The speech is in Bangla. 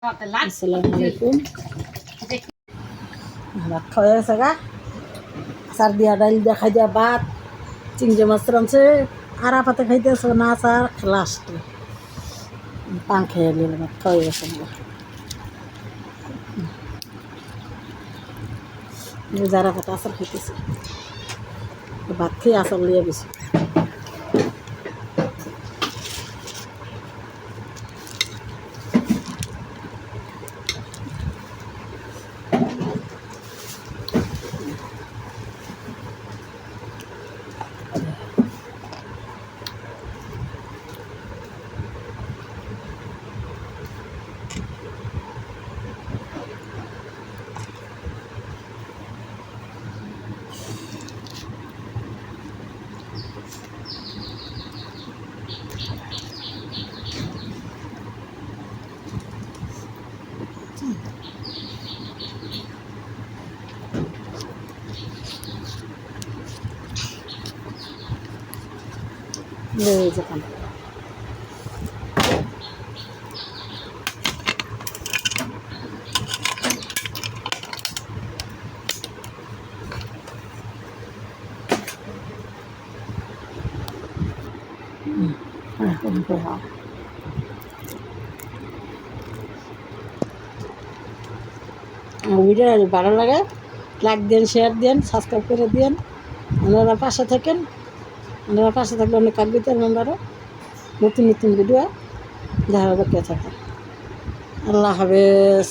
আসসালামু আলাইকুম। ভাত খাওয়া গেছে গা, আচার দিয়া ডাইল দিয়া খাই দিয়া ভাত, চিংড়ি মাছ রাঁধছে, আরা পাতে খাইতেছে না আচার লাস্টে পান খেয়ে নিল। ভাত খাওয়া গেছে না, যারা পাতে আচার খাইতেছে, ভাত খেয়ে আচার লিয়ে গেছে। যেতাম ভিডিও ভালো লাগে, লাইক দেন, শেয়ার দেন, সাবস্ক্রাইব করে দেন। আপনারা পাশে থাকেন, আপনারা পাশে থাকলে অনেক কাজ দিতে আপনারা নতুন নতুন ভিডিও দেখা দেখতে থাকেন। আল্লাহ হাফেজ।